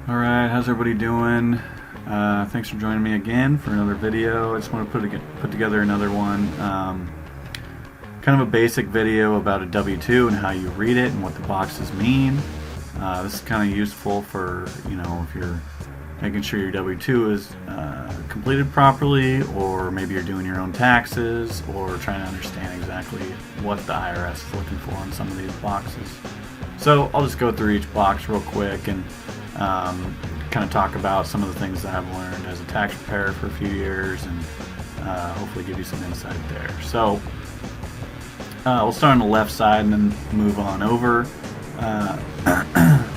Alright, how's everybody doing? Thanks for joining me again for another video. I just want to put together another one. Kind of a basic video about a W-2 and how you read it and what the boxes mean. This is kind of useful for, if you're making sure your W-2 is completed properly, or maybe you're doing your own taxes, or trying to understand exactly what the IRS is looking for on some of these boxes. So I'll just go through each box real quick and kind of talk about some of the things that I've learned as a tax preparer for a few years, and hopefully give you some insight there. So we'll start on the left side and then move on over.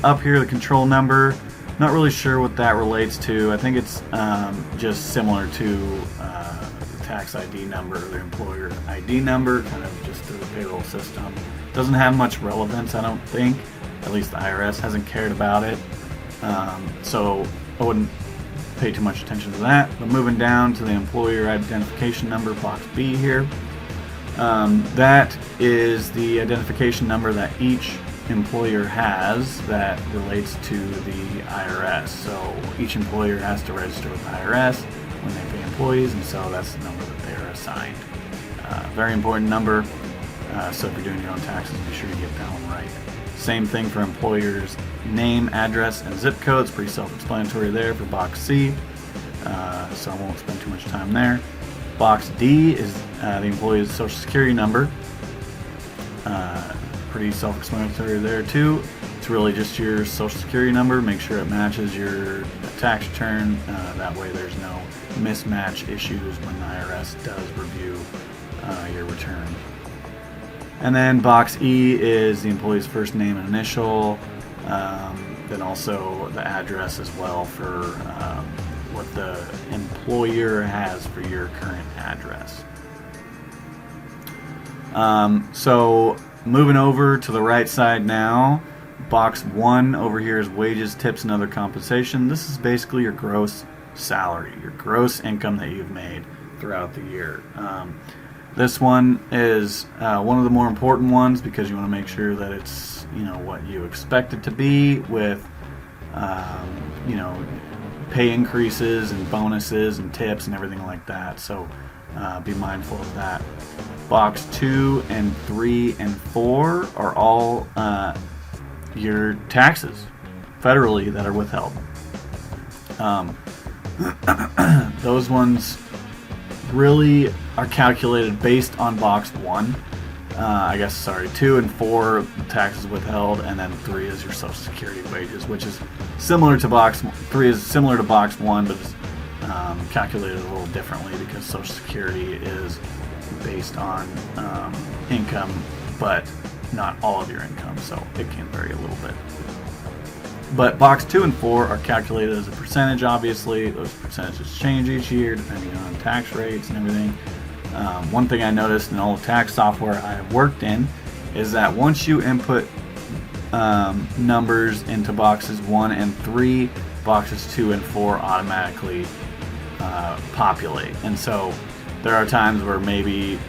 Up here, the control number, not really sure what that relates to. I think it's just similar to the tax ID number, the employer ID number, kind of just through the payroll system. Doesn't have much relevance, I don't think. At least the IRS hasn't cared about it. So I wouldn't pay too much attention to that. But moving down to the employer identification number, box B here. That is the identification number that each employer has that relates to the IRS. So each employer has to register with the IRS when they pay employees, and so that's the number that they are assigned. Very important number. So if you're doing your own taxes, be sure you get that one right. Same thing for employers' name, address, and zip codes. Pretty self-explanatory there for box C. So I won't spend too much time there. Box D is the employee's social security number. Pretty self-explanatory there too. It's really just your social security number. Make sure it matches your tax return. That way there's no mismatch issues when the IRS does review your return. And then box E is the employee's first name and initial. Then also the address as well for what the employer has for your current address. So moving over to the right side now, box 1 over here is wages, tips, and other compensation. This is basically your gross salary, your gross income that you've made throughout the year. This one is one of the more important ones because you want to make sure that it's what you expect it to be, with pay increases and bonuses and tips and everything like that. So be mindful of that. Box 2 and 3 and 4 are all your taxes federally that are withheld. Those ones really are calculated based on box 1. 2 and 4 taxes withheld, and then 3 is your social security wages, which is similar to box 3 is similar to box 1, but it's calculated a little differently because social security is based on income, but not all of your income, so it can vary a little bit. But box 2 and 4 are calculated as a percentage. Obviously, those percentages change each year depending on tax rates and everything. One thing I noticed in all the tax software I have worked in is that once you input numbers into boxes 1 and 3, boxes 2 and 4 automatically populate. And so there are times where maybe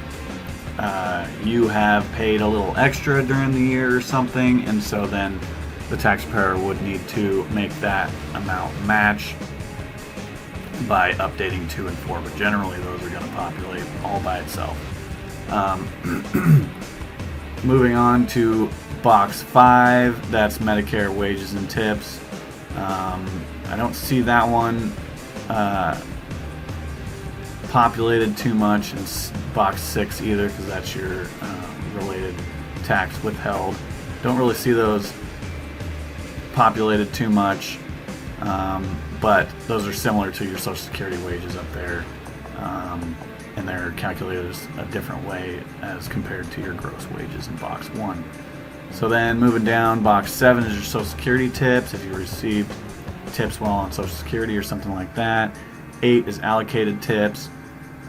you have paid a little extra during the year or something, and so then the tax preparer would need to make that amount match by updating 2 and 4, but generally those are going to populate all by itself. Moving on to box 5, that's Medicare wages and tips. I don't see that one populated too much in box 6 either, because that's your related tax withheld. Don't really see those populated too much, but those are similar to your social security wages up there, and they're calculated a different way as compared to your gross wages in box 1. So then moving down, box 7 is your social security tips, if you received tips while on social security or something like that. 8 is allocated tips.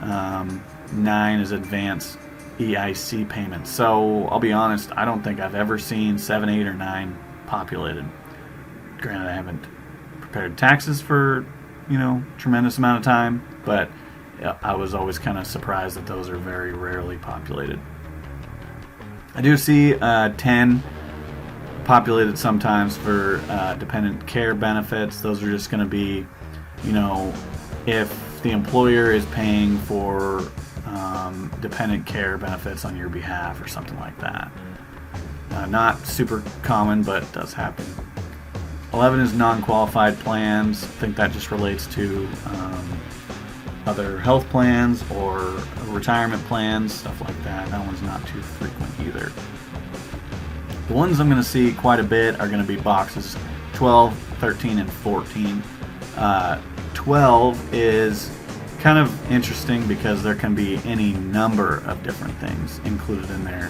9 is advance EIC payments. So I'll be honest, I don't think I've ever seen 7, 8, or 9 populated. Granted, I haven't prepared taxes for tremendous amount of time, but I was always kind of surprised that those are very rarely populated. I do see 10 populated sometimes for dependent care benefits. Those are just going to be, if the employer is paying for dependent care benefits on your behalf or something like that. Not super common, but does happen. 11 is non-qualified plans. I think that just relates to other health plans or retirement plans, stuff like that. That one's not too frequent either. The ones I'm going to see quite a bit are going to be boxes 12, 13, and 14. 12 is kind of interesting because there can be any number of different things included in there.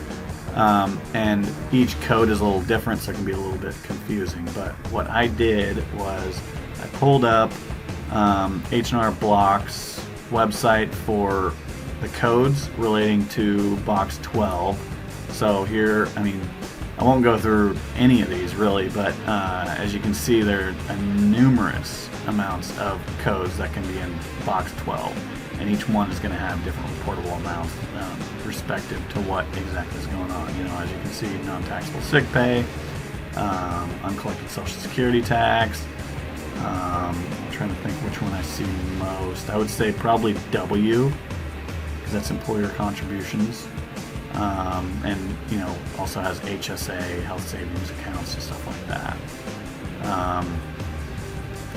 And each code is a little different, so it can be a little bit confusing. But what I did was I pulled up H&R Block's website for the codes relating to box 12. So here, I won't go through any of these really, but as you can see, there are numerous amounts of codes that can be in box 12, and each one is going to have different reportable amounts respective to what exactly is going on. As you can see, non-taxable sick pay, uncollected Social Security tax. I'm trying to think which one I see most. I would say probably W, because that's employer contributions. And also has HSA, health savings accounts and stuff like that.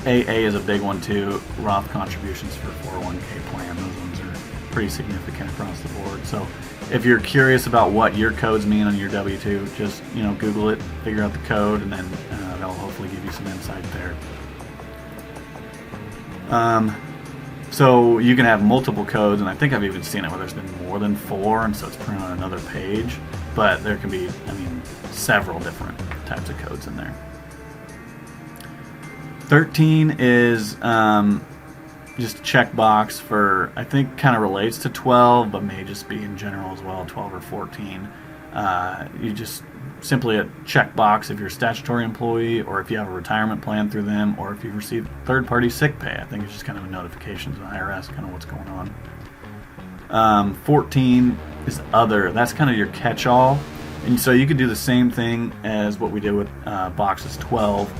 AA is a big one too. Roth contributions for 401k plan. Those ones are pretty significant across the board. So if you're curious about what your codes mean on your W-2, just Google it, figure out the code, and then that'll hopefully give you some insight there. So you can have multiple codes, and I think I've even seen it where there's been more than 4, and so it's printed on another page. But there can be, several different types of codes in there. 13 is just a checkbox for, I think kind of relates to 12, but may just be in general as well, 12 or 14. You just simply a checkbox if you're a statutory employee, or if you have a retirement plan through them, or if you've received third-party sick pay. I think it's just kind of a notification to the IRS, kind of what's going on. 14 is other. That's kind of your catch-all. And so you could do the same thing as what we did with boxes 12,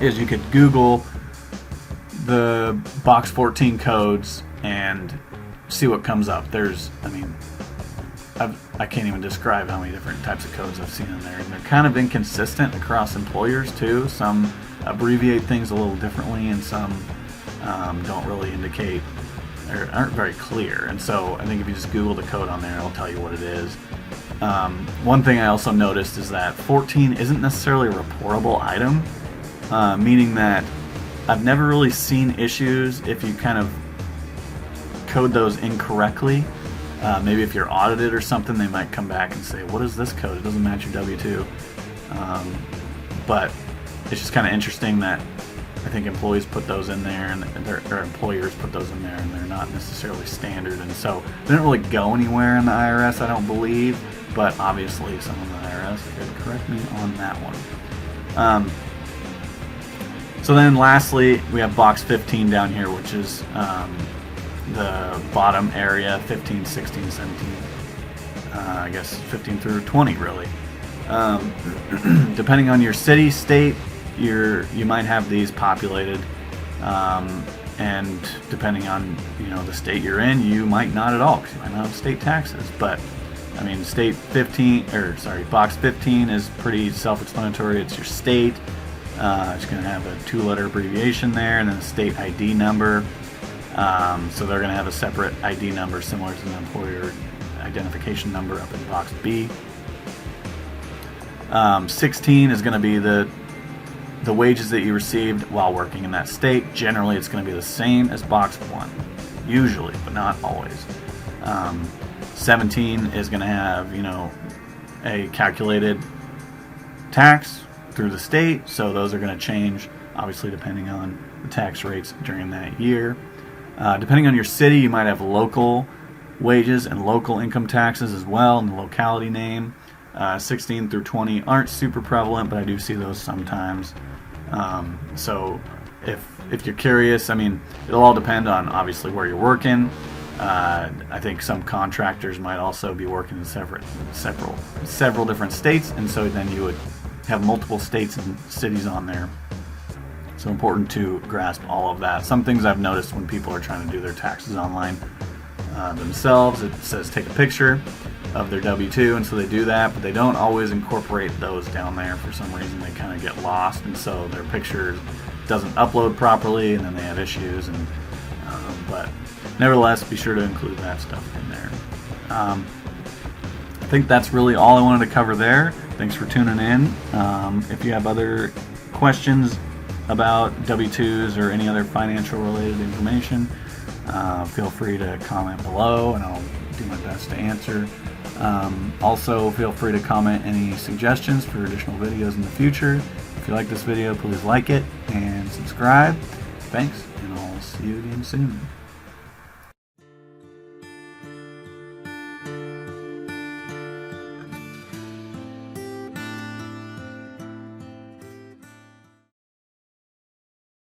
is you could Google the box 14 codes and see what comes up. There's, I can't even describe how many different types of codes I've seen in there, and they're kind of inconsistent across employers too. Some abbreviate things a little differently, and some don't really indicate or aren't very clear. And so I think if you just Google the code on there, it'll tell you what it is. One thing I also noticed is that 14 isn't necessarily a reportable item, meaning that I've never really seen issues if you kind of code those incorrectly. Maybe if you're audited or something, they might come back and say, what is this code? It doesn't match your W-2. But it's just kind of interesting that I think employees put those in there, and or employers put those in there, and they're not necessarily standard. And so they don't really go anywhere in the IRS, I don't believe. But obviously, someone in the IRS could correct me on that one. So then lastly, we have box 15 down here, which is the bottom area, 15, 16, 17, I guess 15 through 20 really. Depending on your city, state, you might have these populated, and depending on the state you're in, you might not at all, because you might not have state taxes. But box 15 is pretty self-explanatory. It's your state. It's going to have a 2-letter abbreviation there, and then a state ID number. So they're going to have a separate ID number similar to the employer identification number up in box B. 16 is going to be the wages that you received while working in that state. Generally, it's going to be the same as box 1, usually, but not always. 17 is going to have, a calculated tax through the state, so those are going to change, obviously, depending on the tax rates during that year. Depending on your city, you might have local wages and local income taxes as well, and the locality name. 16 through 20 aren't super prevalent, but I do see those sometimes. So if you're curious, it'll all depend on obviously where you're working. I think some contractors might also be working in several different states, and so then you would have multiple states and cities on there. So important to grasp all of that. Some things I've noticed when people are trying to do their taxes online themselves, it says take a picture of their W-2, and so they do that, but they don't always incorporate those down there. For some reason they kind of get lost, and so their picture doesn't upload properly, and then they have issues. And but nevertheless, be sure to include that stuff in there. I think that's really all I wanted to cover there. Thanks for tuning in. If you have other questions about W-2s or any other financial related information, feel free to comment below and I'll do my best to answer. Also, feel free to comment any suggestions for additional videos in the future. If you like this video, please like it and subscribe. Thanks, and I'll see you again soon.